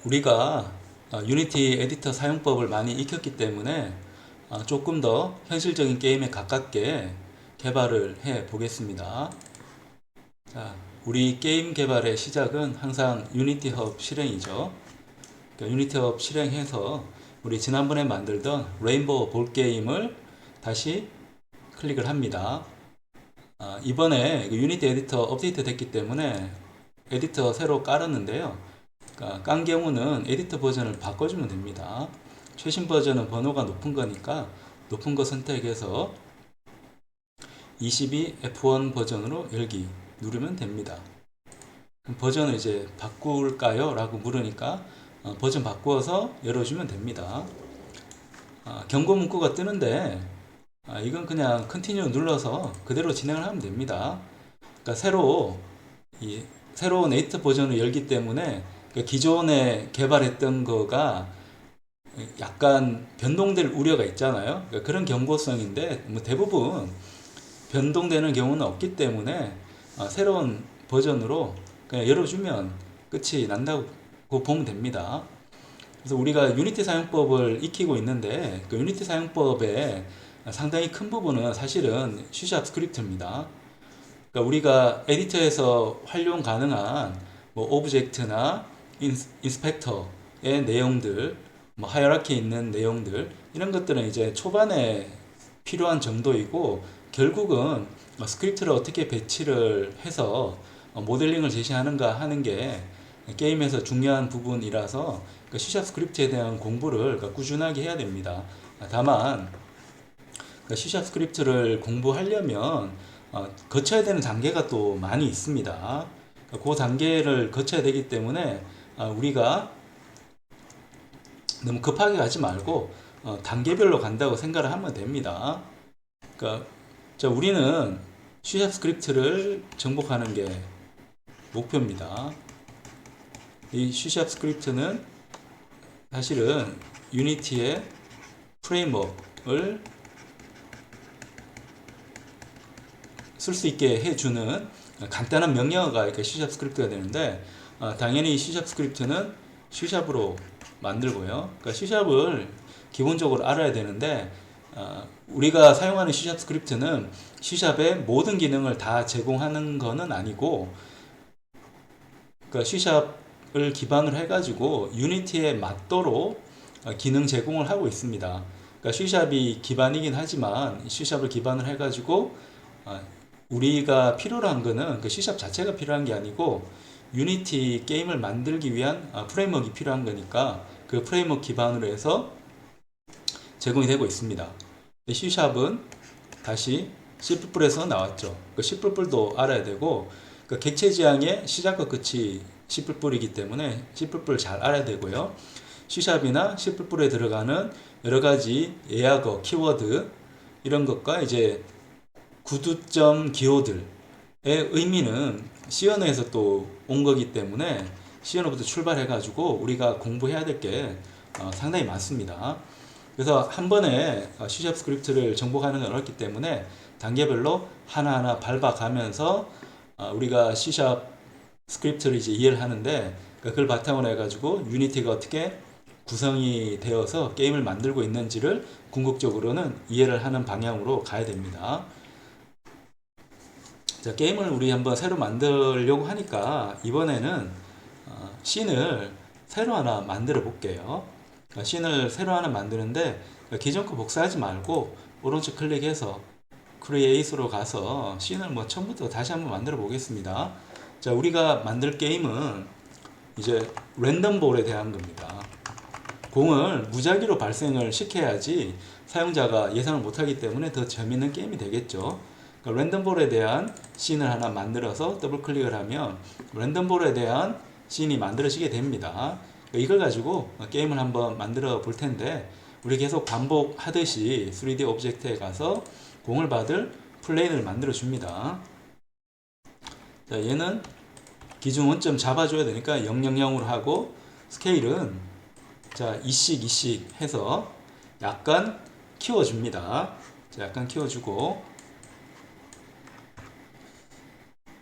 우리가 유니티 에디터 사용법을 많이 익혔기 때문에 조금 더 현실적인 게임에 가깝게 개발을 해 보겠습니다. 자, 우리 게임 개발의 시작은 항상 유니티 협 실행이죠. 그러니까 유니티 협 실행해서 우리 지난번에 만들던 레인보우 볼 게임을 다시 클릭을 합니다. 이번에 유니티 에디터 업데이트 됐기 때문에 에디터 새로 깔았는데요. 그러니까 깐 경우는 에디터 버전을 바꿔주면 됩니다. 최신 버전은 번호가 높은 거니까 높은 거 선택해서 22 F1 버전으로 열기 누르면 됩니다. 그럼 버전을 이제 바꿀까요? 라고 물으니까 버전 바꾸어서 열어주면 됩니다. 경고 문구가 뜨는데 이건 그냥 컨티뉴 눌러서 그대로 진행을 하면 됩니다. 그러니까 새로운 에디터 버전을 열기 때문에 기존에 개발했던 거가 약간 변동될 우려가 있잖아요. 그러니까 그런 경고성인데 뭐 대부분 변동되는 경우는 없기 때문에 새로운 버전으로 그냥 열어주면 끝이 난다고 보면 됩니다. 그래서 우리가 유니티 사용법을 익히고 있는데 그 유니티 사용법의 상당히 큰 부분은 사실은 C# 스크립트입니다. 그러니까 우리가 에디터에서 활용 가능한 뭐 오브젝트나 인스펙터의 내용들, 뭐 하이라키 있는 내용들 이런 것들은 이제 초반에 필요한 정도이고 결국은 스크립트를 어떻게 배치를 해서 모델링을 제시하는가 하는 게 게임에서 중요한 부분이라서 C# 스크립트에 대한 공부를 꾸준하게 해야 됩니다. 다만 C# 스크립트를 공부하려면 거쳐야 되는 단계가 또 많이 있습니다. 그 단계를 거쳐야 되기 때문에 우리가 너무 급하게 가지 말고 단계별로 간다고 생각을 하면 됩니다. 그러니까 우리는 C# 스크립트를 정복하는 게 목표입니다. 이 C# 스크립트는 사실은 유니티의 프레임워크를 쓸 수 있게 해주는 간단한 명령어가 이렇게 C# 스크립트가 되는데 당연히 C# 스크립트는 C샵으로 만들고요. 그러니까 C샵을 기본적으로 알아야 되는데 우리가 사용하는 C# 스크립트는 C샵의 모든 기능을 다 제공하는 것은 아니고 그러니까 C샵을 기반으로 해가지고 유니티에 맞도록 기능 제공을 하고 있습니다. 그러니까 C샵이 기반이긴 하지만 C샵을 기반으로 해가지고 우리가 필요로 한 거는 그 C샵 자체가 필요한 게 아니고 유니티 게임을 만들기 위한 프레임워크가 필요한 거니까 그 프레임워크 기반으로 해서 제공이 되고 있습니다. C샵은 다시 C++에서 나왔죠. 그 C++도 알아야 되고 그 객체 지향의 시작과 끝이 C++이기 때문에 C++를 잘 알아야 되고요. C샵이나 C++에 들어가는 여러 가지 예약어, 키워드 이런 것과 이제 구두점 기호들의 의미는 C 언어에서 또 온 거기 때문에 C 언어부터 출발해 가지고 우리가 공부해야 될 게 상당히 많습니다. 그래서 한 번에 C# 스크립트를 정복하는 건 어렵기 때문에 단계별로 하나하나 밟아가면서 우리가 C# 스크립트를 이제 이해를 하는데 그걸 바탕으로 해가지고 유니티가 어떻게 구성이 되어서 게임을 만들고 있는지를 궁극적으로는 이해를 하는 방향으로 가야 됩니다. 자, 게임을 우리 한번 새로 만들려고 하니까 이번에는 씬을 새로 하나 만들어 볼게요. 씬을 새로 하나 만드는데 기존 거 복사하지 말고 오른쪽 클릭해서 크리에이트로 가서 씬을 뭐 처음부터 다시 한번 만들어 보겠습니다. 자, 우리가 만들 게임은 이제 랜덤볼에 대한 겁니다. 공을 무작위로 발생을 시켜야지 사용자가 예상을 못하기 때문에 더 재밌는 게임이 되겠죠. 그러니까 랜덤볼에 대한 씬을 하나 만들어서 더블 클릭을 하면 랜덤볼에 대한 씬이 만들어지게 됩니다. 이걸 가지고 게임을 한번 만들어 볼 텐데 우리 계속 반복하듯이 3D 오브젝트에 가서 공을 받을 플레인을 만들어 줍니다. 자, 얘는 기준 원점 잡아줘야 되니까 000으로 하고 스케일은 자 2씩 해서 약간 키워줍니다. 자, 약간 키워주고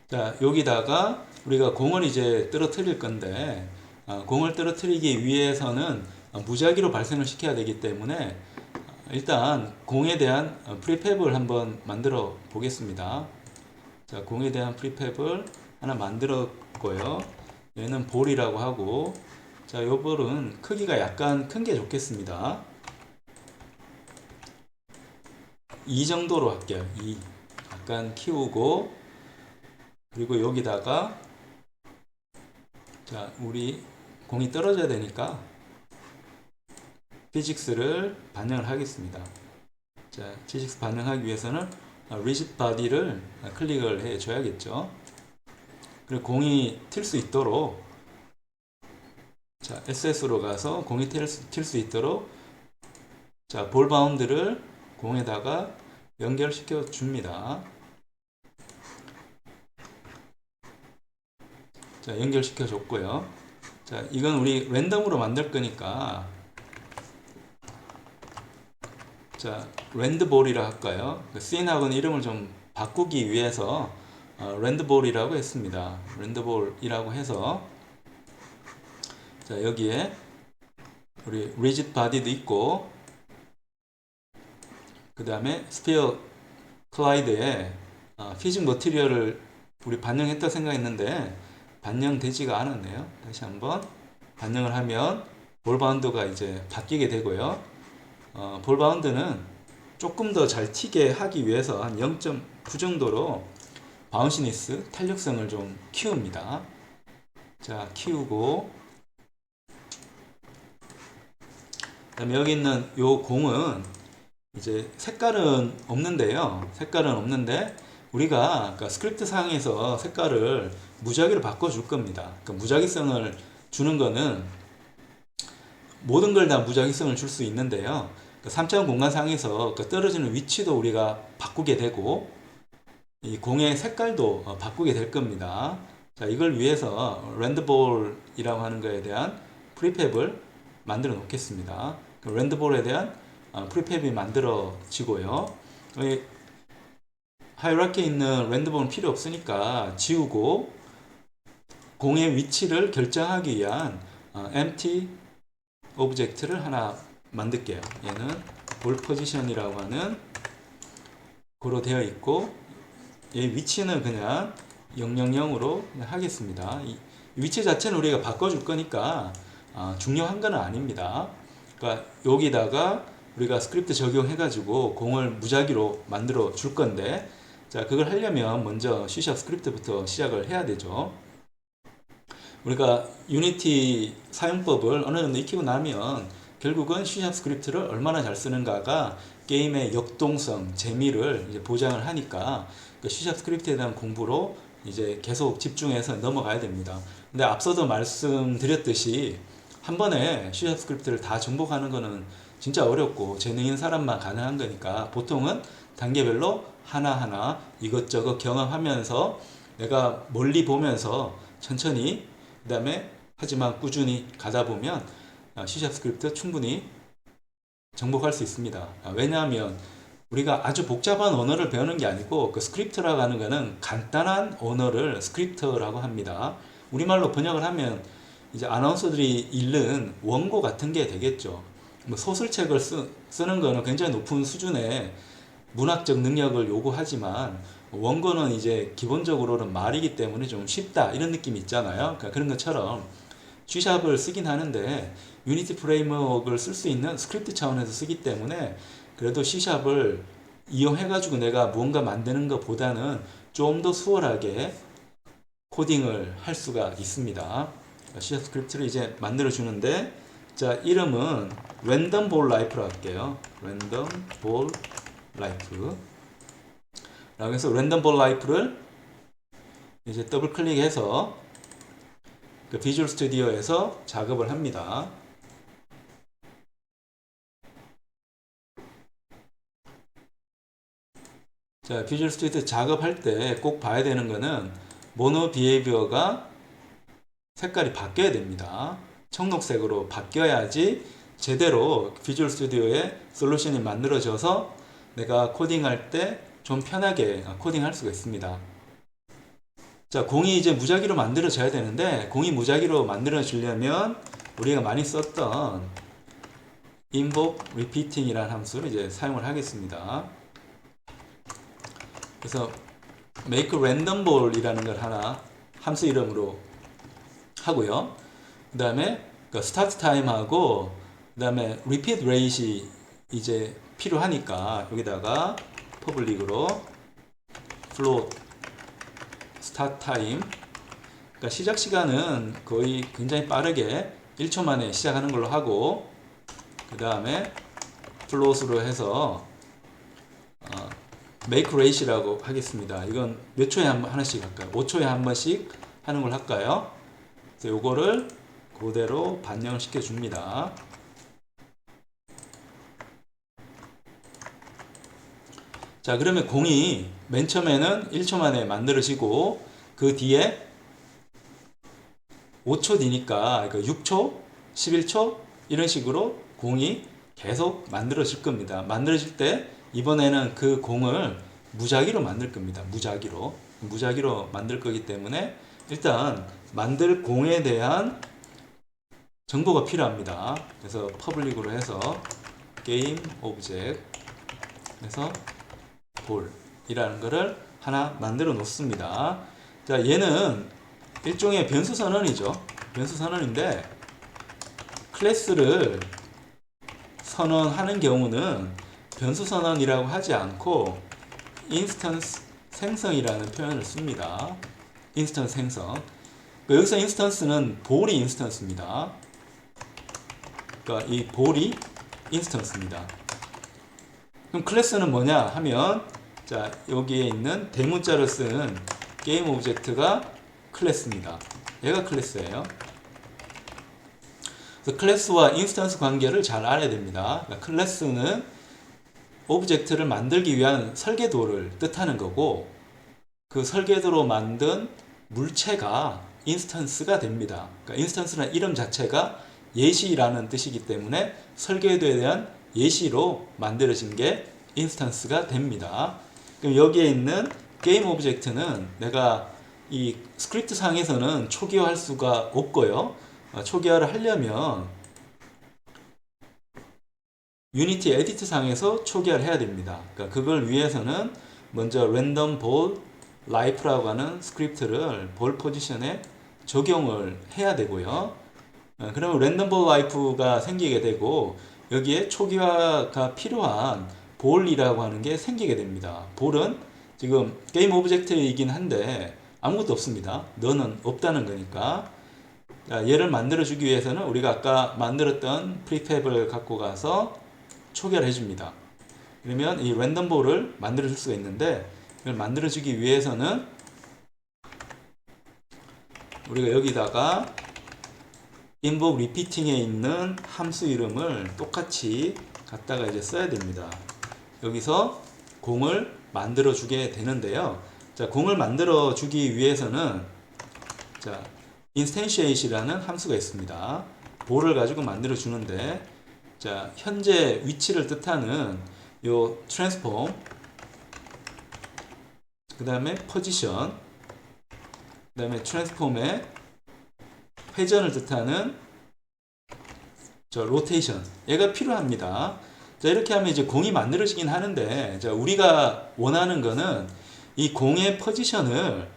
자, 여기다가 우리가 공을 이제 떨어뜨릴 건데 공을 떨어뜨리기 위해서는 무작위로 발생을 시켜야 되기 때문에 일단 공에 대한 프리팹을 한번 만들어 보겠습니다. 자, 공에 대한 프리팹을 하나 만들었고요. 얘는 볼이라고 하고, 자, 요 볼은 크기가 약간 큰 게 좋겠습니다. 2 정도로 할게요. 2 약간 키우고, 그리고 여기다가 자, 우리 공이 떨어져야 되니까 피직스를 반영을 하겠습니다. 자, 피직스 반영하기 위해서는 rigid body를 클릭을 해 줘야겠죠. 그리고 공이 튈 수 있도록, 자, SS로 가서 공이 튈 수 있도록, 자, 볼 바운드를 공에다가 연결시켜 줍니다. 자, 연결시켜 줬고요. 자, 이건 우리 랜덤으로 만들 거니까, 자, 랜드볼이라 할까요? 씬하고는 이름을 좀 바꾸기 위해서 랜드볼이라고 했습니다. 랜드볼이라고 해서, 자, 여기에 우리 rigid body도 있고, 그 다음에 스피어 클라이드에 피직 머티리얼을 우리 반영했다 생각했는데 반영되지가 않았네요. 다시 한번 반영을 하면 볼 바운드가 이제 바뀌게 되고요. 볼 바운드는 조금 더 잘 튀게 하기 위해서 한 0.9 정도로 바운시니스, 탄력성을 좀 키웁니다. 자, 키우고, 그다음에 여기 있는 요 공은 이제 색깔은 없는데요. 색깔은 없는데 우리가 스크립트 상에서 색깔을 무작위로 바꿔줄 겁니다. 무작위성을 주는 거는 모든 걸 다 무작위성을 줄 수 있는데요. 3차원 공간상에서 떨어지는 위치도 우리가 바꾸게 되고 이 공의 색깔도 바꾸게 될 겁니다. 자, 이걸 위해서 랜드볼이라고 하는 거에 대한 프리팹을 만들어 놓겠습니다. 랜드볼에 대한 프리팹이 만들어지고요. 하이라키에 있는 랜드볼은 필요 없으니까 지우고 공의 위치를 결정하기 위한 empty 오브젝트를 하나 만들게요. 얘는 볼 포지션이라고 하는 고로 되어 있고, 얘 위치는 그냥 000으로 하겠습니다. 이 위치 자체는 우리가 바꿔줄 거니까 중요한 건 아닙니다. 그러니까 여기다가 우리가 스크립트 적용해가지고 공을 무작위로 만들어 줄 건데, 자, 그걸 하려면 먼저 C# 스크립트부터 시작을 해야 되죠. 우리가 유니티 사용법을 어느 정도 익히고 나면 결국은 C# 스크립트를 얼마나 잘 쓰는가가 게임의 역동성, 재미를 이제 보장을 하니까 그 C# 스크립트에 대한 공부로 이제 계속 집중해서 넘어가야 됩니다. 근데 앞서도 말씀드렸듯이 한 번에 C# 스크립트를 다 정복하는 거는 진짜 어렵고 재능 있는 사람만 가능한 거니까 보통은 단계별로 하나하나 이것저것 경험하면서 내가 멀리 보면서 천천히, 그 다음에 하지만 꾸준히 가다 보면 C# 스크립트 충분히 정복할 수 있습니다. 왜냐하면 우리가 아주 복잡한 언어를 배우는 게 아니고 그 스크립트라고 하는 거는 간단한 언어를 스크립트라고 합니다. 우리말로 번역을 하면 이제 아나운서들이 읽는 원고 같은 게 되겠죠. 뭐 소설책을 쓰는 거는 굉장히 높은 수준의 문학적 능력을 요구하지만 원고는 이제 기본적으로는 말이기 때문에 좀 쉽다 이런 느낌이 있잖아요. 그러니까 그런 것처럼 C샵을 쓰긴 하는데 유니티 프레임워크를 쓸 수 있는 스크립트 차원에서 쓰기 때문에 그래도 C샵을 이용해 가지고 내가 무언가 만드는 것보다는 좀 더 수월하게 코딩을 할 수가 있습니다. C# 스크립트를 이제 만들어 주는데, 자, 이름은 랜덤 볼 라이프라고 할게요. 랜덤 볼 라이프 라고 해서 랜덤 볼 라이프를 이제 더블 클릭해서 그 비주얼 스튜디오에서 작업을 합니다. 자, 비주얼 스튜디오 작업할 때 꼭 봐야 되는 거는 모노 비헤이비어가 색깔이 바뀌어야 됩니다. 청록색으로 바뀌어야지 제대로 비주얼 스튜디오에 솔루션이 만들어져서 내가 코딩할 때 좀 편하게 코딩할 수가 있습니다. 자, 공이 이제 무작위로 만들어져야 되는데, 공이 무작위로 만들어지려면 우리가 많이 썼던 invoke repeating 이라는 함수를 이제 사용을 하겠습니다. 그래서 make random ball 이라는 걸 하나 함수 이름으로 하고요. 그 다음에 start time 하고, 그 다음에 repeat rate이 이제 필요하니까 여기다가 public으로 float start time, 그러니까 시작 시간은 거의 굉장히 빠르게 1초 만에 시작하는 걸로 하고, 그 다음에 float으로 해서 make rate이라고 하겠습니다. 이건 몇 초에 하나씩 할까요? 5초에 한 번씩 하는 걸 할까요? 그래서 요거를 그대로 반영을 시켜 줍니다. 자, 그러면 공이 맨 처음에는 1초 만에 만들어지고, 그 뒤에 5초 뒤니까 6초, 11초 이런 식으로 공이 계속 만들어질 겁니다. 만들어질 때 이번에는 그 공을 무작위로 만들 겁니다. 무작위로 만들 거기 때문에 일단 만들 공에 대한 정보가 필요합니다. 그래서 public으로 해서 game object 해서 ball 이라는 거를 하나 만들어 놓습니다. 자, 얘는 일종의 변수 선언이죠. 변수 선언인데, 클래스를 선언하는 경우는 변수 선언이라고 하지 않고 인스턴스 생성이라는 표현을 씁니다. 인스턴스 생성. 여기서 인스턴스는 볼이 인스턴스입니다. 그러니까 이 볼이 인스턴스입니다. 그럼 클래스는 뭐냐 하면, 자, 여기에 있는 대문자로 쓴 게임 오브젝트가 클래스입니다. 얘가 클래스예요. 그래서 클래스와 인스턴스 관계를 잘 알아야 됩니다. 그러니까 클래스는 오브젝트를 만들기 위한 설계도를 뜻하는 거고, 그 설계도로 만든 물체가 인스턴스가 됩니다. 그러니까 인스턴스라는 이름 자체가 예시라는 뜻이기 때문에 설계도에 대한 예시로 만들어진 게 인스턴스가 됩니다. 그럼 여기에 있는 게임 오브젝트는 내가 이 스크립트 상에서는 초기화할 수가 없고요. 초기화를 하려면 유니티 에디트 상에서 초기화를 해야 됩니다. 그러니까 그걸 위해서는 먼저 random ball life라고 하는 스크립트를 볼 포지션에 적용을 해야 되고요. 그러면 random ball life가 생기게 되고, 여기에 초기화가 필요한 볼이라고 하는 게 생기게 됩니다. 볼은 지금 게임 오브젝트이긴 한데 아무것도 없습니다. 너는 없다는 거니까. 자, 얘를 만들어 주기 위해서는 우리가 아까 만들었던 프리팹을 갖고 가서 초기화를 해줍니다. 그러면 이 랜덤 볼을 만들어 줄 수가 있는데, 이걸 만들어 주기 위해서는 우리가 여기다가 invoke repeating에 있는 함수 이름을 똑같이 갖다가 이제 써야 됩니다. 여기서 공을 만들어 주게 되는데요. 자, 공을 만들어 주기 위해서는, 자, instantiate이라는 함수가 있습니다. 볼을 가지고 만들어 주는데, 자, 현재 위치를 뜻하는 요 transform, 그 다음에 position, 그 다음에 transform의 회전을 뜻하는 저 rotation, 얘가 필요합니다. 자, 이렇게 하면 이제 공이 만들어지긴 하는데, 자, 우리가 원하는 거는 이 공의 포지션을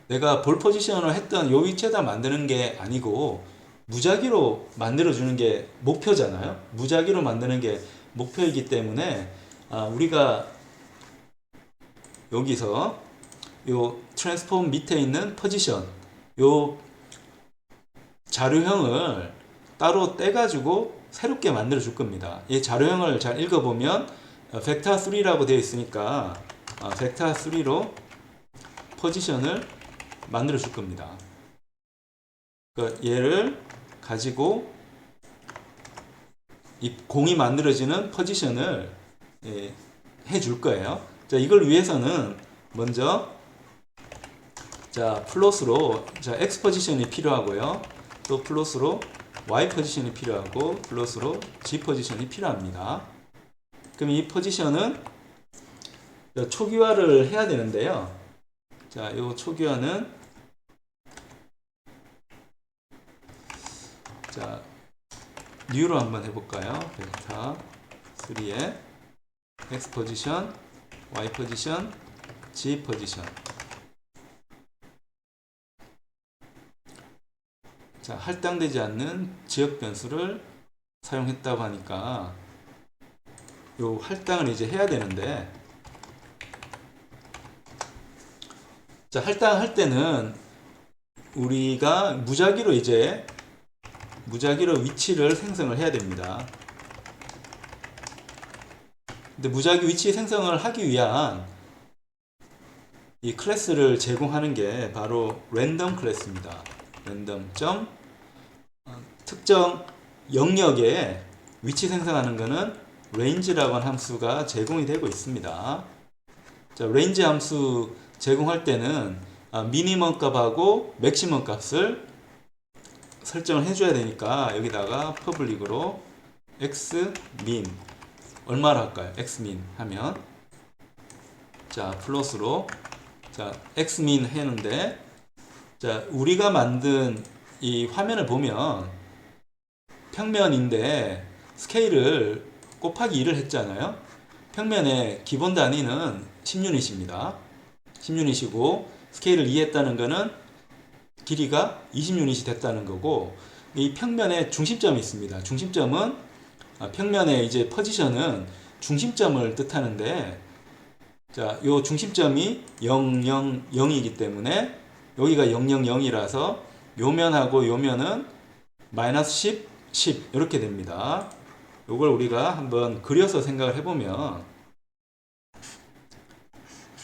내가 볼 포지션을 했던 요 위치에다 만드는 게 아니고 무작위로 만들어주는 게 목표잖아요. 무작위로 만드는 게 목표이기 때문에 우리가 여기서 요 트랜스폼 밑에 있는 포지션, 요 자료형을 따로 떼가지고 새롭게 만들어 줄 겁니다. 이 자료형을 잘 읽어보면 벡터 3라고 되어 있으니까 벡터 3로 포지션을 만들어 줄 겁니다. 그러니까 얘를 가지고 이 공이 만들어지는 포지션을 해 줄 거예요. 자, 이걸 위해서는 먼저 자, 플롯으로 자, X 포지션이 필요하고요. 또 플롯으로 Y 포지션이 필요하고 플롯으로 G 포지션이 필요합니다. 그럼 이 포지션은 초기화를 해야 되는데요. 자, 요 초기화는 자, 뉴로 한번 해볼까요? 델타 3에 X 포지션, Y 포지션, G 포지션. 자, 할당되지 않는 지역 변수를 사용했다고 하니까 요 할당을 이제 해야 되는데, 자, 할당할 때는 우리가 무작위로 위치를 생성을 해야 됩니다. 근데 무작위 위치 생성을 하기 위한 이 클래스를 제공하는 게 바로 랜덤 클래스입니다. 랜덤 점 특정 영역에 위치 생성하는 것은 range라고 하는 함수가 제공이 되고 있습니다. 자, range 함수 제공할 때는 미니멈 값하고 맥시멈 값을 설정을 해줘야 되니까 여기다가 퍼블릭으로 xmin 얼마로 할까요? xmin 하면 자 플러스로 자 xmin 했는데, 자 우리가 만든 이 화면을 보면 평면인데 스케일을 곱하기 2를 했잖아요. 평면의 기본 단위는 10유닛입니다. 10유닛이고 스케일을 2 했다는 거는 길이가 20유닛이 됐다는 거고, 이 평면에 중심점이 있습니다. 중심점은 평면의 이제 포지션은 중심점을 뜻하는데, 자, 요 중심점이 0, 0, 0이기 때문에 여기가 0, 0, 0이라서 요 면하고 요 면은 마이너스 10, 10 이렇게 됩니다. 요걸 우리가 한번 그려서 생각을 해보면,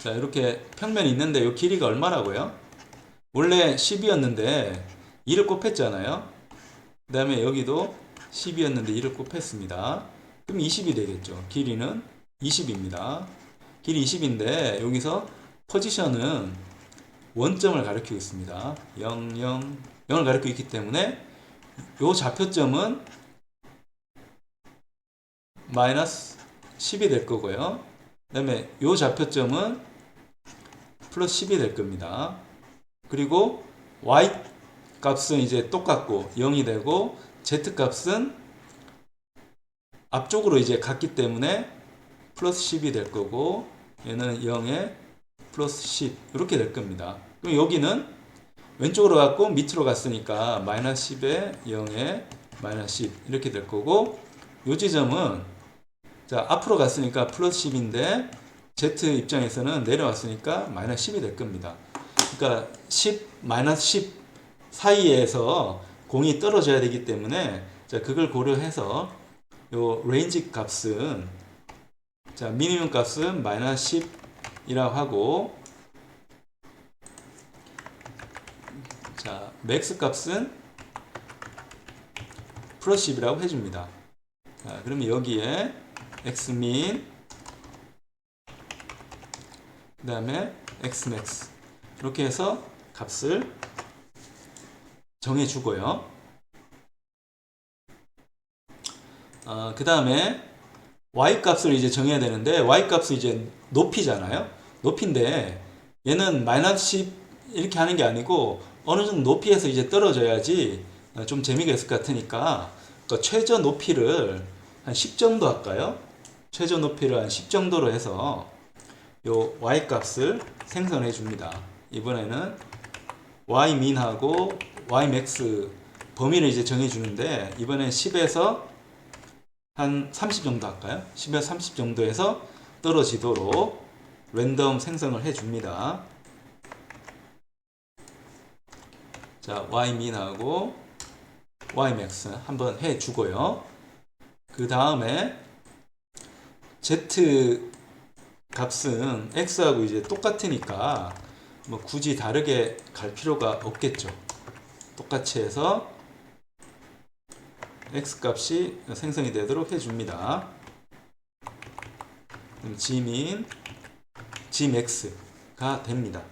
자 이렇게 평면이 있는데 요 길이가 얼마라고요? 원래 10이었는데 2를 곱했잖아요. 그 다음에 여기도 10이었는데 2를 곱했습니다. 그럼 20이 되겠죠. 길이는 20입니다. 길이 20인데 여기서 포지션은 원점을 가리키고 있습니다. 0, 0, 0을 가리키고 있기 때문에 요 좌표점은 마이너스 10이 될 거고요. 그 다음에 요 좌표점은 플러스 10이 될 겁니다. 그리고 y 값은 이제 똑같고 0이 되고 z 값은 앞쪽으로 이제 갔기 때문에 플러스 10이 될 거고, 얘는 0에 플러스 10 이렇게 될 겁니다. 그럼 여기는 왼쪽으로 갔고 밑으로 갔으니까 마이너스 10에 0에 마이너스 10 이렇게 될 거고, 요 지점은 자 앞으로 갔으니까 플러스 10인데 z 입장에서는 내려왔으니까 마이너스 10이 될 겁니다. 그러니까 10, 마이너스 10 사이에서 공이 떨어져야 되기 때문에, 자 그걸 고려해서 요 레인지 값은 자 미니멈 값은 마이너스 10이라고 하고, 자 맥스 값은 플러스 10이라고 해줍니다. 자 그러면 여기에 xmin 그 다음에 xmax 이렇게 해서 값을 정해주고요. 그 다음에 y 값을 이제 정해야 되는데, y 값은 이제 높이잖아요. 높이인데 얘는 마이너스 10 이렇게 하는 게 아니고 어느 정도 높이에서 이제 떨어져야지 좀 재미가 있을 것 같으니까 그 최저 높이를 한 10 정도 할까요? 최저 높이를 한 10 정도로 해서 요 y 값을 생성해 줍니다. 이번에는 ymin하고 ymax 범위를 이제 정해 주는데, 이번엔 10에서 한 30 정도 할까요? 10에서 30 정도에서 떨어지도록 랜덤 생성을 해 줍니다. 자, ymin하고 ymax 한번 해 주고요. 그 다음에 z 값은 x하고 이제 똑같으니까 뭐 굳이 다르게 갈 필요가 없겠죠. 똑같이 해서 x 값이 생성이 되도록 해줍니다. 그럼 gmin, gmax가 됩니다.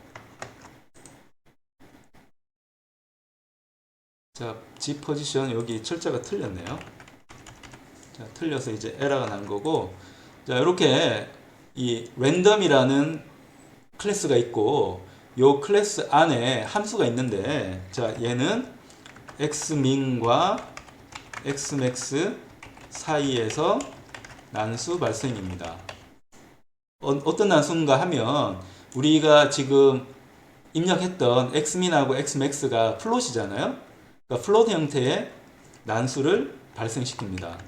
자, g 포지션 여기 철자가 틀렸네요. 자, 틀려서 이제 에러가 난 거고, 자, 이렇게 이 랜덤이라는 클래스가 있고 요 클래스 안에 함수가 있는데, 자 얘는 xmin과 xmax 사이에서 난수 발생입니다. 어떤 난수인가 하면 우리가 지금 입력했던 xmin하고 xmax가 플롯이잖아요. 그러니까 플롯 형태의 난수를 발생시킵니다.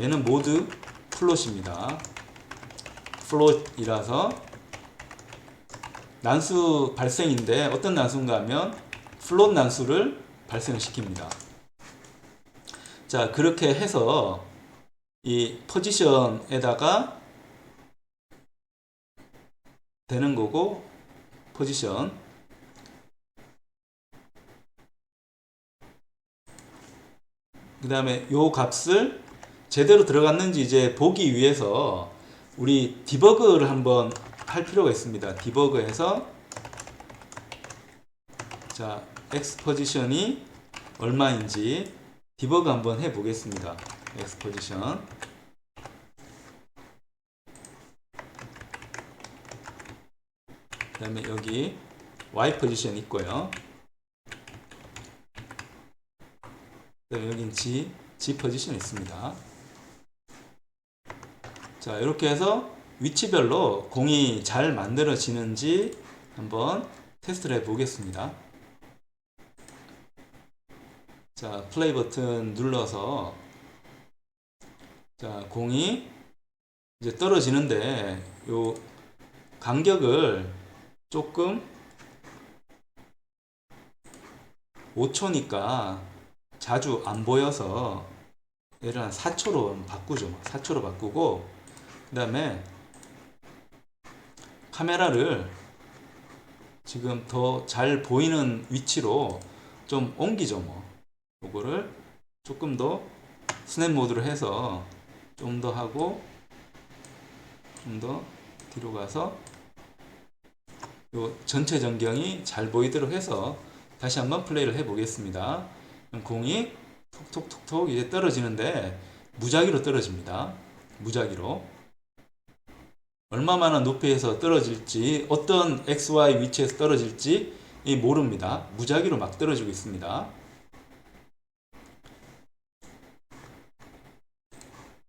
얘는 모두 플롯입니다. 플롯이라서 난수 발생인데 어떤 난수인가 하면 플롯 난수를 발생시킵니다. 자, 그렇게 해서 이 포지션에다가 되는 거고, 포지션 그 다음에 요 값을 제대로 들어갔는지 이제 보기 위해서 우리 디버그를 한번 할 필요가 있습니다. 디버그에서 자 x 포지션이 얼마인지 디버그 한번 해 보겠습니다. x 포지션 그 다음에 여기 y 포지션 있고요. 그 다음에 여긴 g 포지션 있습니다. 자, 이렇게 해서 위치별로 공이 잘 만들어지는지 한번 테스트를 해 보겠습니다. 자, 플레이 버튼 눌러서 자, 공이 이제 떨어지는데 요 간격을 조금 5초니까 자주 안 보여서 얘를 한 4초로 바꾸죠. 4초로 바꾸고 그 다음에 카메라를 지금 더 잘 보이는 위치로 좀 옮기죠. 뭐 요거를 조금 더 스냅 모드로 해서 좀 더 하고 좀 더 뒤로 가서 요 전체 전경이 잘 보이도록 해서 다시 한번 플레이를 해 보겠습니다. 공이 톡톡톡톡 이제 떨어지는데 무작위로 떨어집니다. 무작위로 얼마만한 높이에서 떨어질지, 어떤 XY 위치에서 떨어질지 모릅니다. 무작위로 막 떨어지고 있습니다.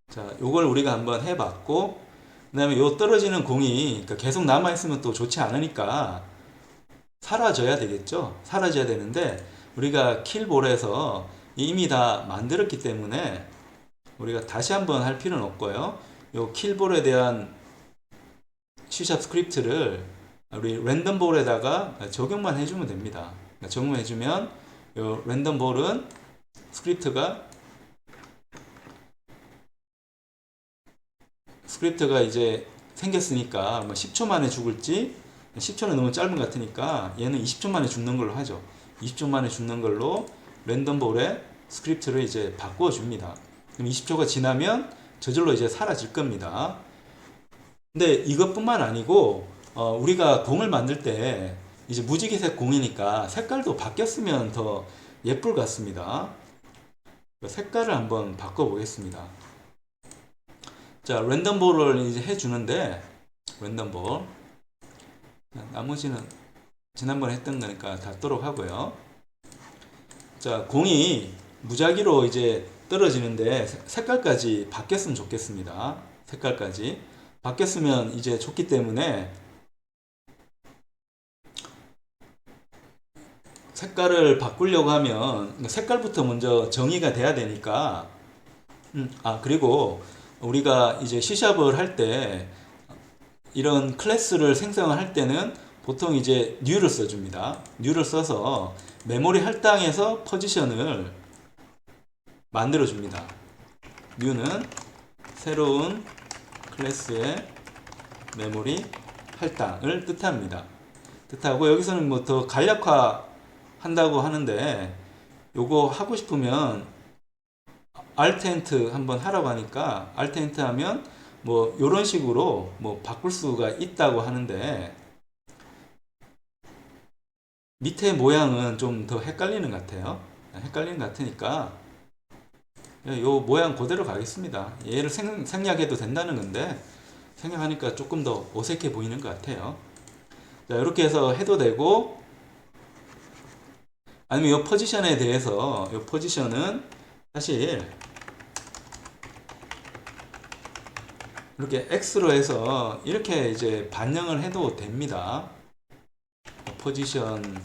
자, 요걸 우리가 한번 해봤고, 그 다음에 요 떨어지는 공이 계속 남아있으면 또 좋지 않으니까 사라져야 되겠죠. 사라져야 되는데 우리가 킬볼에서 이미 다 만들었기 때문에 우리가 다시 한번 할 필요는 없고요. 요 킬볼에 대한 C# 스크립트를 우리 랜덤볼에다가 적용만 해주면 됩니다. 적용해주면 요 랜덤볼은 스크립트가 이제 생겼으니까 뭐 10초 만에 죽을지, 10초는 너무 짧은 것 같으니까 얘는 20초 만에 죽는 걸로 하죠. 20초 만에 죽는 걸로 랜덤볼에 스크립트를 이제 바꾸어 줍니다. 그럼 20초가 지나면 저절로 이제 사라질 겁니다. 근데 이것뿐만 아니고 우리가 공을 만들 때 이제 무지개색 공이니까 색깔도 바뀌었으면 더 예쁠 것 같습니다. 색깔을 한번 바꿔 보겠습니다. 자, 랜덤볼을 이제 해주는데, 랜덤볼. 나머지는 지난번에 했던 거니까 닫도록 하고요. 자, 공이 무작위로 이제 떨어지는데 색깔까지 바뀌었으면 좋겠습니다. 색깔까지. 바뀌었으면 이제 좋기 때문에 색깔을 바꾸려고 하면 색깔부터 먼저 정의가 돼야 되니까 그리고 우리가 이제 C샵을 할 때 이런 클래스를 생성을 할 때는 보통 이제 new를 써줍니다. new를 써서 메모리 할당에서 포지션을 만들어 줍니다. new는 새로운 클래스의 메모리 할당을 뜻합니다. 뜻하고 여기서는 뭐 더 간략화 한다고 하는데 요거 하고 싶으면 Alt Ent 한번 하라고 하니까 Alt Ent 하면 뭐 요런 식으로 뭐 바꿀 수가 있다고 하는데 밑에 모양은 좀 더 헷갈리는 것 같아요. 헷갈리는 것 같으니까 요 모양 그대로 가겠습니다. 얘를 생략해도 된다는 건데 생각하니까 조금 더 어색해 보이는 것 같아요. 자, 이렇게 해서 해도 되고, 아니면 이 포지션에 대해서, 이 포지션은 사실 이렇게 X로 해서 이렇게 이제 반영을 해도 됩니다. 포지션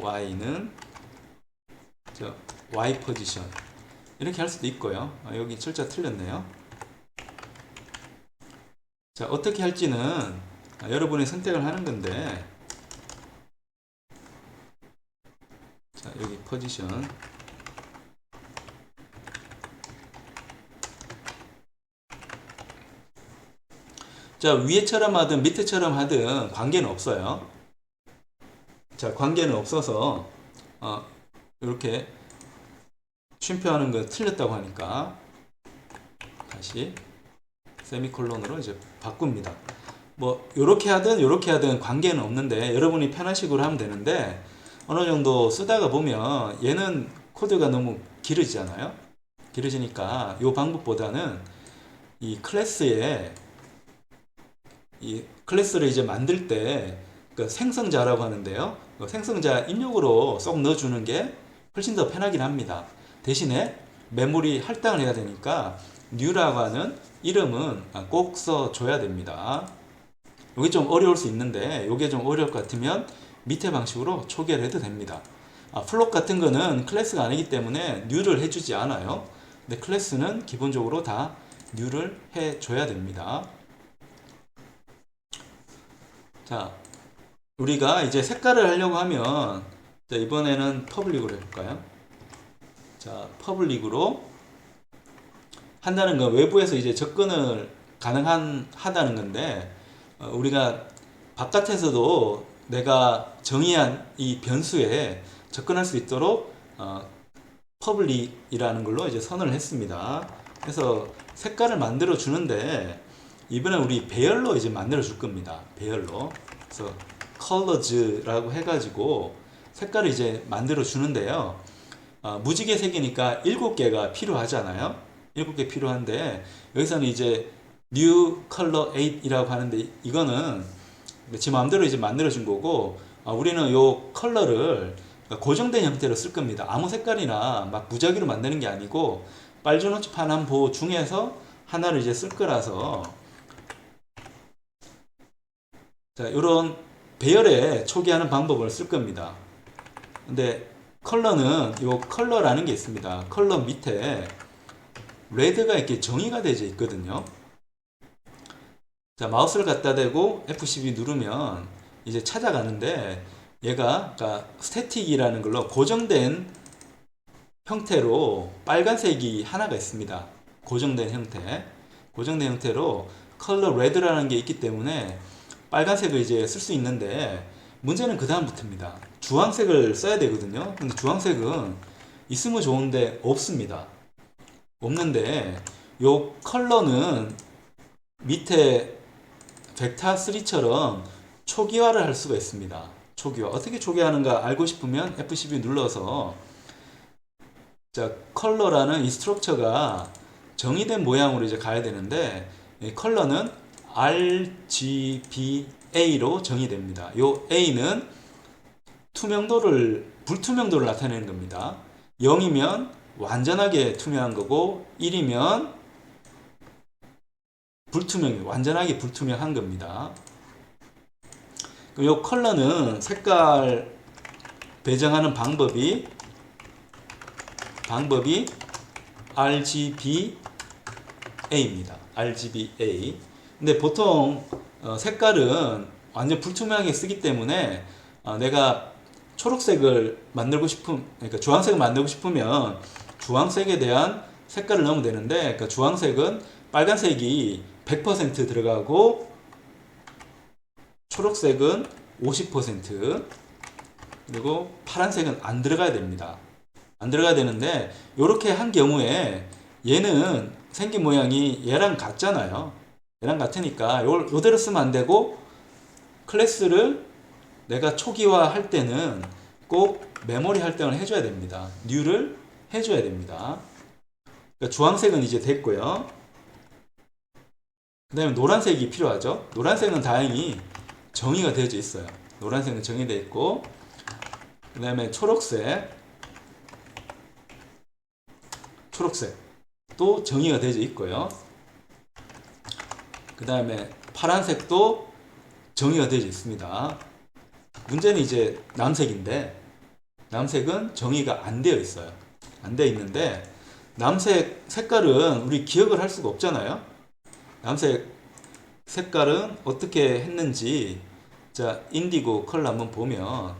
.y는 y 포지션 이렇게 할 수도 있고요. 여기 철자 틀렸네요. 자, 어떻게 할지는 여러분이 선택을 하는 건데, 자, 여기 포지션 자, 위에처럼 하든 밑에처럼 하든 관계는 없어요. 자, 관계는 없어서 이렇게 쉼표하는 거 틀렸다고 하니까 다시 세미콜론으로 이제 바꿉니다. 뭐 요렇게 하든 관계는 없는데 여러분이 편한 식으로 하면 되는데, 어느 정도 쓰다가 보면 얘는 코드가 너무 길어지잖아요. 길어지니까 이 방법보다는 이 클래스에 이 클래스를 이제 만들 때 그 생성자라고 하는데요. 그 생성자 입력으로 쏙 넣어주는 게 훨씬 더 편하긴 합니다. 대신에 메모리 할당을 해야 되니까 new라고 하는 이름은 꼭 써줘야 됩니다. 이게 좀 어려울 수 있는데, 이게 좀 어려울 것 같으면 밑에 방식으로 초기화를 해도 됩니다. 플롯 같은 거는 클래스가 아니기 때문에 new를 해주지 않아요. 근데 클래스는 기본적으로 다 new를 해줘야 됩니다. 자, 우리가 이제 색깔을 하려고 하면, 자, 이번에는 퍼블릭으로 해볼까요? 자, 퍼블릭으로 한다는 건 외부에서 이제 접근을 하다는 건데, 우리가 바깥에서도 내가 정의한 이 변수에 접근할 수 있도록 퍼블릭이라는 걸로 이제 선언을 했습니다. 그래서 색깔을 만들어 주는데, 이번에 우리 배열로 이제 만들어 줄 겁니다. 배열로. 그래서 colors,라고 해가지고 색깔을 이제 만들어 주는데요. 무지개 색이니까 7개가 필요하잖아요. 7개 필요한데, 여기서는 이제 new color 8이라고 하는데, 이거는 제 마음대로 이제 만들어 준 거고, 우리는 요 컬러를 고정된 형태로 쓸 겁니다. 아무 색깔이나 막 무작위로 만드는 게 아니고, 빨주노초 파남보 중에서 하나를 이제 쓸 거라서, 자, 요런 배열에 초기화하는 방법을 쓸 겁니다. 근데 컬러는 요 컬러라는 게 있습니다. 컬러 밑에 레드가 이렇게 정의가 되어 있거든요. 자, 마우스를 갖다 대고 F12 누르면 이제 찾아가는데, 얘가 스태틱이라는 걸로 고정된 형태로 빨간색이 하나가 있습니다. 고정된 형태로 컬러 레드라는 게 있기 때문에 빨간색을 이제 쓸 수 있는데, 문제는 그 다음부터입니다. 주황색을 써야 되거든요. 근데 주황색은 있으면 좋은데 없습니다. 없는데, 요 컬러는 밑에 벡터3처럼 초기화를 할 수가 있습니다. 초기화. 어떻게 초기화하는가 알고 싶으면 F12 눌러서, 자, 컬러라는 이 스트럭처가 정의된 모양으로 이제 가야 되는데, 이 컬러는 RGBA로 정의됩니다. 요 A는 불투명도를 나타내는 겁니다. 0이면 완전하게 투명한 거고, 1이면 완전하게 불투명한 겁니다. 요 컬러는 색깔 배정하는 방법이 RGBA입니다. RGBA. 근데 보통 색깔은 완전 불투명하게 쓰기 때문에 내가 초록색을 그러니까 주황색을 만들고 싶으면 주황색에 대한 색깔을 넣으면 되는데, 그러니까 주황색은 빨간색이 100% 들어가고 초록색은 50%, 그리고 파란색은 안 들어가야 됩니다. 안 들어가야 되는데, 이렇게 한 경우에 얘는 생긴 모양이 얘랑 같잖아요. 얘랑 같으니까 요대로 쓰면 안 되고, 클래스를 내가 초기화 할 때는 꼭 메모리 할당을 해줘야 됩니다. new를 해줘야 됩니다. 그러니까 주황색은 이제 됐고요. 그 다음에 노란색이 필요하죠. 노란색은 다행히 정의가 되어져 있어요. 노란색은 정의되어 있고, 그 다음에 초록색도 정의가 되어져 있고요. 그 다음에 파란색도 정의가 되어져 있습니다. 문제는 이제 남색인데, 남색은 정의가 안 되어 있어요. 안 되어 있는데, 남색 색깔은 우리 기억을 할 수가 없잖아요. 남색 색깔은 어떻게 했는지, 자, 인디고 컬러 한번 보면,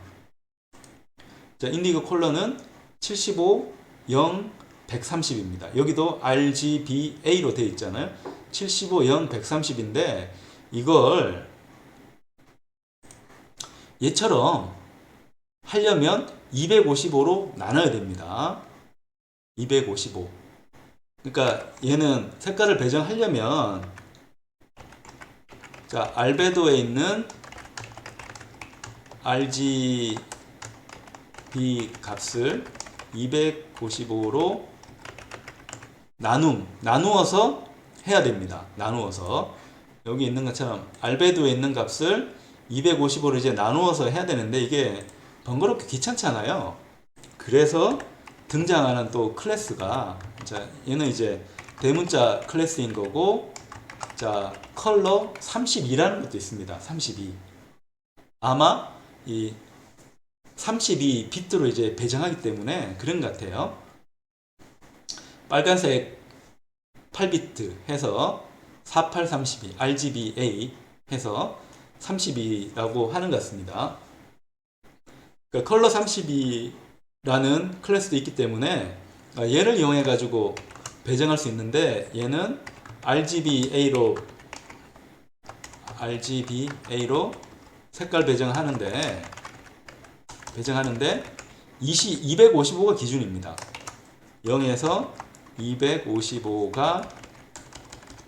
자, 인디고 컬러는 75, 0, 130입니다. 여기도 RGBA로 되어 있잖아요. 75, 0, 130인데, 이걸 얘처럼 하려면 255로 나눠야 됩니다. 255. 그러니까 얘는 색깔을 배정하려면, 자, 알베도에 있는 RGB 값을 255로 나누어서 해야 됩니다. 나누어서. 여기 있는 것처럼 알베도에 있는 값을 255로 이제 나누어서 해야 되는데, 이게 번거롭게 귀찮잖아요. 그래서 등장하는 또 클래스가, 자, 얘는 이제 대문자 클래스인 거고, 자, 컬러 32라는 것도 있습니다. 32. 아마 이 32 비트로 이제 배정하기 때문에 그런 것 같아요. 빨간색 8비트 해서 4832 RGBA 해서 32라고 하는 것 같습니다. 그러니까 컬러 32라는 클래스도 있기 때문에 얘를 이용해 가지고 배정할 수 있는데, 얘는 RGBA로 색깔 배정하는데 255가 기준입니다. 0에서 255가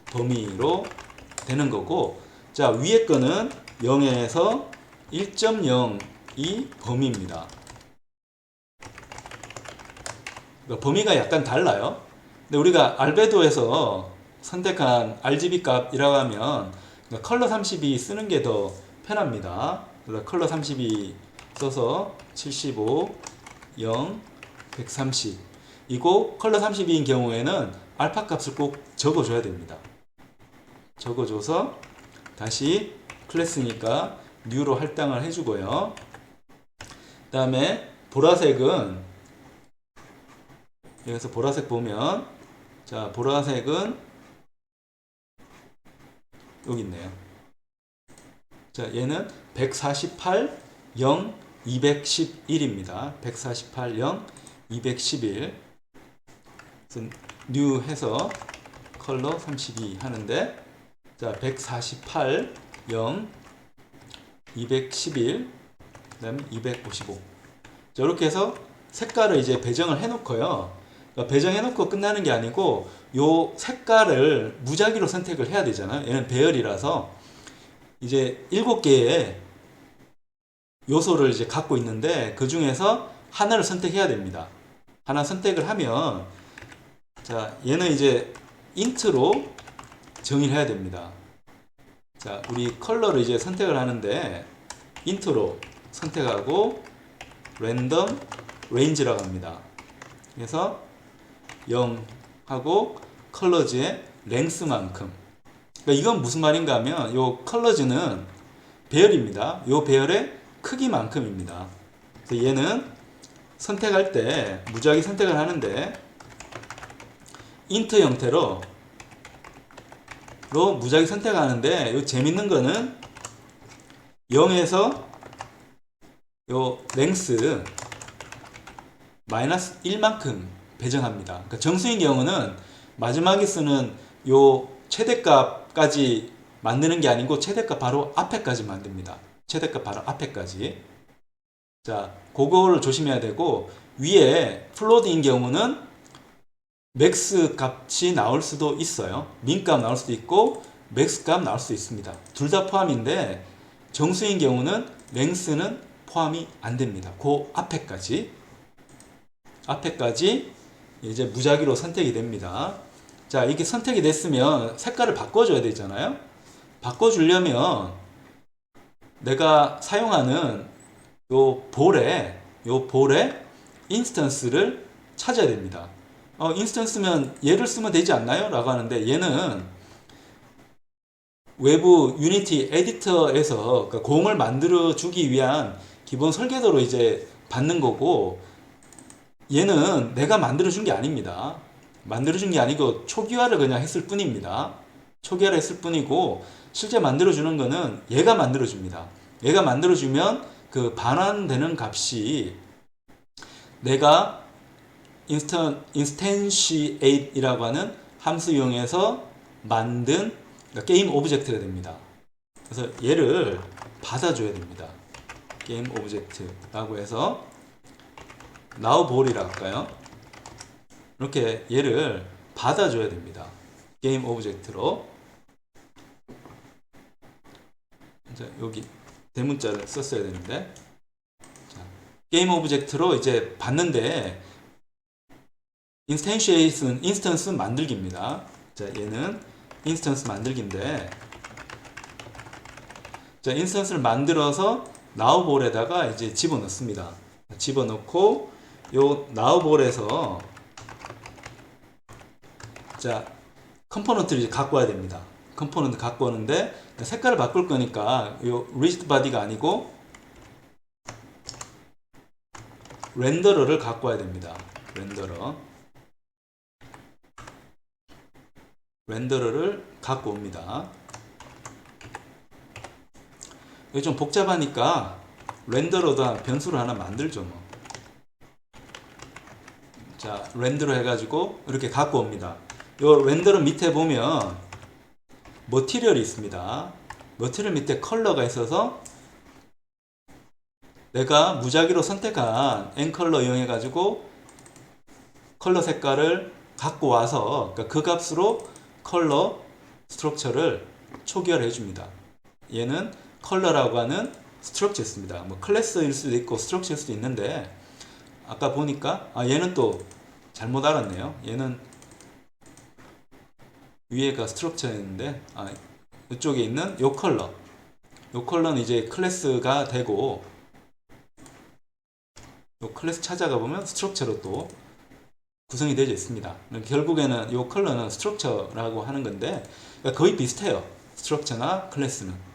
범위로 되는 거고, 자, 위에 거는 0에서 1.0이 범위입니다. 그러니까 범위가 약간 달라요. 근데 우리가 알베도에서 선택한 RGB 값이라고 하면 컬러 32 쓰는 게 더 편합니다. 그래서 컬러 32 써서 75, 0, 130 이고, 컬러 32인 경우에는 알파 값을 꼭 적어줘야 됩니다. 적어줘서 다시 클래스니까 뉴로 할당을 해주고요. 그 다음에 보라색은, 여기서 보라색 보면, 자, 보라색은 여기 있네요. 자, 얘는 148, 0, 211입니다. 148, 0, 211. 뉴 해서 컬러 32 하는데, 자, 148, 0, 211, 그 다음에 255. 자, 이렇게 해서 색깔을 이제 배정을 해놓고요. 그러니까 배정해놓고 끝나는 게 아니고, 요 색깔을 무작위로 선택을 해야 되잖아요. 얘는 배열이라서 이제 7개의 요소를 이제 갖고 있는데, 그 중에서 하나를 선택해야 됩니다. 하나 선택을 하면, 자, 얘는 이제 인트로 정의를 해야 됩니다. 자, 우리 컬러를 이제 선택을 하는데, 인트로 선택하고 랜덤 레인지라고 합니다. 그래서 0 하고 컬러즈의 랭스만큼. 그러니까 이건 무슨 말인가 하면, 요 컬러즈는 배열입니다. 요 배열의 크기만큼입니다. 그래서 얘는 선택할 때 무작위 선택을 하는데, 인트 형태로 무작위 선택하는데, 요 재밌는 거는 0에서 요 랭스 마이너스 1만큼 배정합니다. 그러니까 정수인 경우는 마지막에 쓰는 요 최대값까지 만드는 게 아니고, 최대값 바로 앞에까지 만듭니다. 최대값 바로 앞에까지. 자, 그거를 조심해야 되고, 위에 플로드인 경우는 맥스 값이 나올 수도 있어요. 민 값 나올 수도 있고 맥스 값 나올 수도 있습니다. 둘 다 포함인데, 정수인 경우는 랭스는 포함이 안 됩니다. 그 앞에까지 이제 무작위로 선택이 됩니다. 자, 이게 선택이 됐으면 색깔을 바꿔줘야 되잖아요. 바꿔주려면 내가 사용하는 요 볼에 인스턴스를 찾아야 됩니다. 인스턴스면 얘를 쓰면 되지 않나요? 라고 하는데 얘는 외부 유니티 에디터에서 그러니까 공을 만들어 주기 위한 기본 설계도로 이제 받는 거고, 얘는 내가 만들어 준 게 아닙니다. 만들어 준 게 아니고 초기화를 그냥 했을 뿐입니다. 초기화를 했을 뿐이고, 실제 만들어 주는 거는 얘가 만들어 줍니다. 얘가 만들어 주면 그 반환되는 값이 내가 instantiate이라고 하는 함수 이용해서 만든 그러니까 게임 오브젝트가 됩니다. 그래서 얘를 받아줘야 됩니다. 게임 오브젝트라고 해서 nowBall이라고 할까요? 이렇게 얘를 받아줘야 됩니다. 게임 오브젝트로. 여기 대문자를 썼어야 되는데, 자, 게임 오브젝트로 이제 받는데, instantiate는 인스턴스 만들기입니다. 자, 얘는 인스턴스 만들기인데, 자, 인스턴스를 만들어서 nowBall에다가 이제 집어넣습니다. 집어넣고 요 nowBall에서 자, 컴포넌트를 이제 갖고 와야 됩니다. 컴포넌트 갖고 오는데 색깔을 바꿀 거니까 요 rigid body가 아니고 렌더러를 갖고 와야 됩니다. 렌더러를 갖고 옵니다. 이게 좀 복잡하니까 렌더러도 변수를 하나 만들죠 뭐. 자, 렌더러 해가지고 이렇게 갖고 옵니다. 요 렌더러 밑에 보면 머티리얼이 있습니다. 머티리얼 밑에 컬러가 있어서 내가 무작위로 선택한 n컬러 이용해가지고 컬러 색깔을 갖고 와서 그러니까 그 값으로 컬러 스트럭처를 초기화를 해줍니다. 얘는 컬러라고 하는 스트럭처였습니다. 뭐 클래스일 수도 있고 스트럭처일 수도 있는데, 아까 보니까 얘는 또 잘못 알았네요. 얘는 위에가 스트럭처였는데 이쪽에 있는 요 컬러는 이제 클래스가 되고, 요 클래스 찾아가 보면 스트럭처로 또 구성이 되어 있습니다. 결국에는 요 컬러는 스트럭처라고 하는 건데 그러니까 거의 비슷해요. 스트럭처나 클래스는.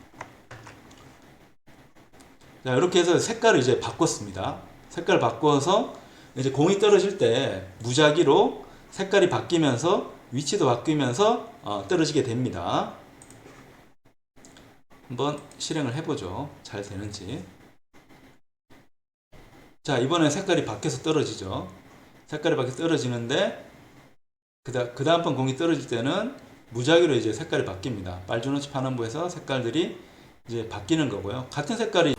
자, 이렇게 해서 색깔을 이제 바꿨습니다. 색깔을 바꿔서 이제 공이 떨어질 때 무작위로 색깔이 바뀌면서 위치도 바뀌면서 떨어지게 됩니다. 한번 실행을 해보죠. 잘 되는지. 자, 이번에 색깔이 바뀌어서 떨어지죠. 색깔이 바뀌어서 떨어지는데 그 다음번 공이 떨어질 때는 무작위로 이제 색깔이 바뀝니다. 빨주노치 파남보에서 색깔들이 이제 바뀌는 거고요. 같은 색깔이